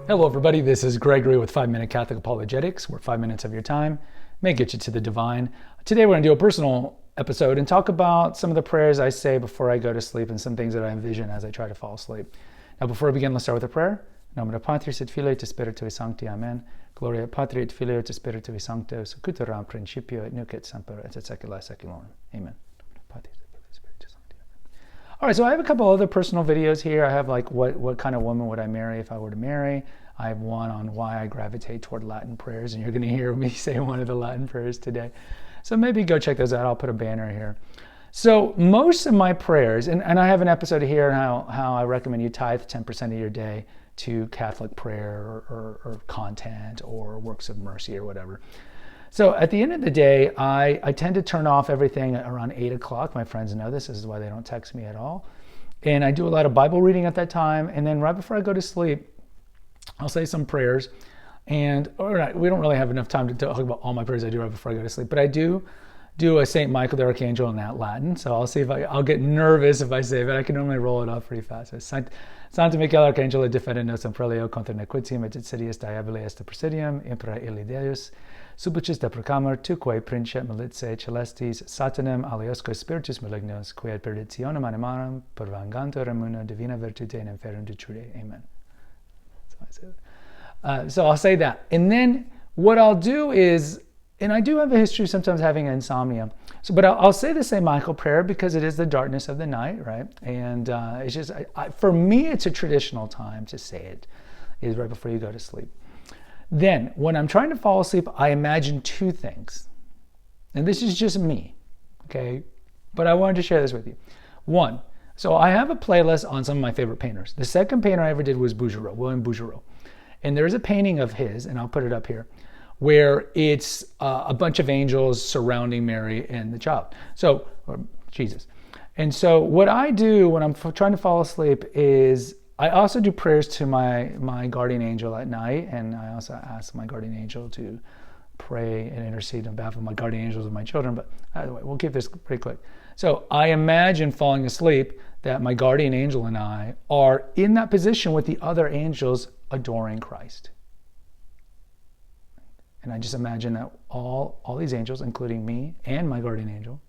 Hello everybody, this is Gregory with 5-Minute Catholic Apologetics, where 5 minutes of your time may get you to the divine. Today we're going to do a personal episode and talk about some of the prayers I say before I go to sleep and some things that I envision as I try to fall asleep. Now before we begin, let's start with a prayer. Nomine Patris et Filii et Spiritui Sancti, Amen. Gloria Patri et Filii et Spiritui Sancto, sicut erat principio et nunc et semper et saecula saeculorum. Amen. All right, so I have a couple other personal videos here. I have like what kind of woman would I marry if I were to marry. I have one on why I gravitate toward Latin prayers, and you're going to hear me say one of the Latin prayers today. So maybe go check those out. I'll put a banner here. So most of my prayers, and I have an episode here on how I recommend you tithe 10% of your day to Catholic prayer or content or works of mercy or whatever. So at the end of the day, I tend to turn off everything around 8 o'clock. My friends know this. This is why they don't text me at all. And I do a lot of Bible reading at that time. And then right before I go to sleep, I'll say some prayers. And we don't really have enough time to talk about all my prayers I do right before I go to sleep. But I do a St. Michael the Archangel in that Latin. So I'll see if I'll get nervous if I say it, but I can normally roll it off pretty fast. So Sancta Michael Archangelo defende nos imprelio contra nequitium et insidias diaboli est presidium impera illi Deus. Suplicis deprecamur, tuque princeps militiae celestis, Satanem aliosque spiritus malignos, qui ad perditionem animarum pervangantur immuno divina virtute in inferum detrure. Amen. So I'll say that. And then what I'll do is, and I do have a history of sometimes having insomnia, but I'll say the St. Michael prayer because it is the darkness of the night, right? And it's just, for me, it's a traditional time to say it, is right before you go to sleep. Then, when I'm trying to fall asleep, I imagine two things. And this is just me, okay? But I wanted to share this with you. One, so I have a playlist on some of my favorite painters. The second painter I ever did was Bouguereau, William Bouguereau. And there's a painting of his, and I'll put it up here, where it's a bunch of angels surrounding Mary and the child. Or Jesus. And so what I do when I'm trying to fall asleep is I also do prayers to my guardian angel at night, and I also ask my guardian angel to pray and intercede on behalf of my guardian angels of my children. But by the way, we'll keep this pretty quick. So I imagine falling asleep that my guardian angel and I are in that position with the other angels adoring Christ. And I just imagine that all these angels, including me and my guardian angel,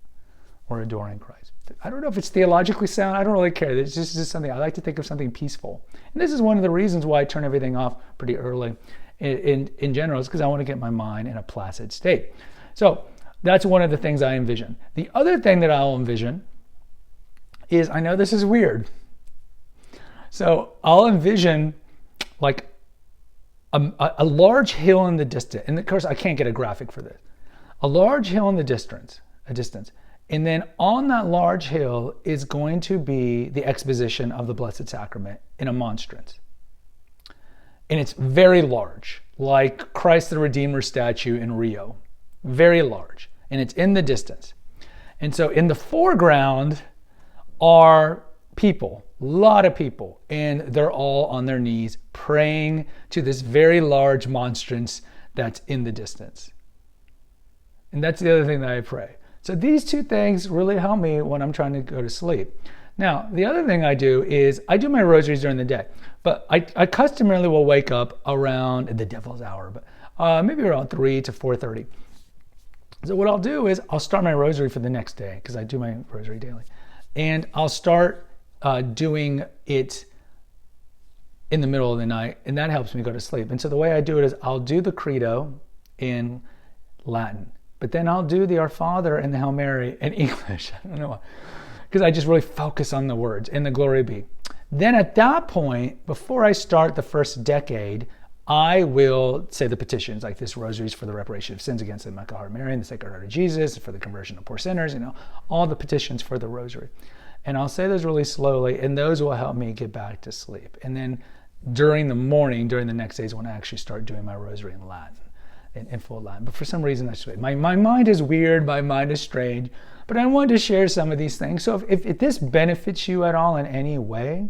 are adoring Christ. I don't know if it's theologically sound. I don't really care. It's just something, I like to think of something peaceful. And this is one of the reasons why I turn everything off pretty early in general, is because I want to get my mind in a placid state. So that's one of the things I envision. The other thing that I'll envision is, I know this is weird. So I'll envision like a large hill in the distance. And of course, I can't get a graphic for this. A large hill in the distance. And then on that large hill is going to be the exposition of the Blessed Sacrament in a monstrance. And it's very large, like Christ the Redeemer statue in Rio. Very large. And it's in the distance. And so in the foreground are people, a lot of people, and they're all on their knees praying to this very large monstrance that's in the distance. And that's the other thing that I pray. So these two things really help me when I'm trying to go to sleep. Now, the other thing I do is I do my rosaries during the day, but I customarily will wake up around the devil's hour, but maybe around 3 to 4:30. So what I'll do is I'll start my rosary for the next day, because I do my rosary daily. And I'll start doing it in the middle of the night, and that helps me go to sleep. And so the way I do it is I'll do the Credo in Latin, but then I'll do the Our Father and the Hail Mary in English. I don't know why, because I just really focus on the words and the Glory Be. Then at that point, before I start the first decade, I will say the petitions, like this rosary is for the reparation of sins against the Immaculate Heart of Mary and the Sacred Heart of Jesus, for the conversion of poor sinners, all the petitions for the rosary. And I'll say those really slowly, and those will help me get back to sleep. And then during the morning, during the next days, when I actually start doing my rosary in Latin, in full Latin. But for some reason, that's weird. My mind is weird, my mind is strange, but I wanted to share some of these things. So if this benefits you at all in any way,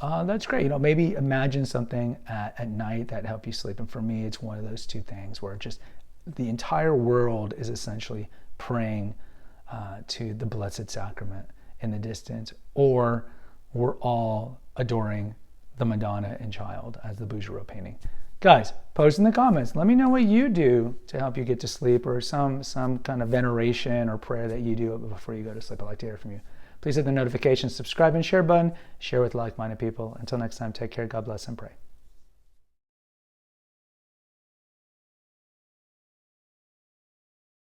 that's great. Maybe imagine something at night that help you sleep. And for me, it's one of those two things where just the entire world is essentially praying to the Blessed Sacrament in the distance, or we're all adoring the Madonna and Child as the Bouguereau painting. Guys, post in the comments. Let me know what you do to help you get to sleep, or some kind of veneration or prayer that you do before you go to sleep. I'd like to hear from you. Please hit the notification, subscribe, and share button. Share with like-minded people. Until next time, take care, God bless, and pray.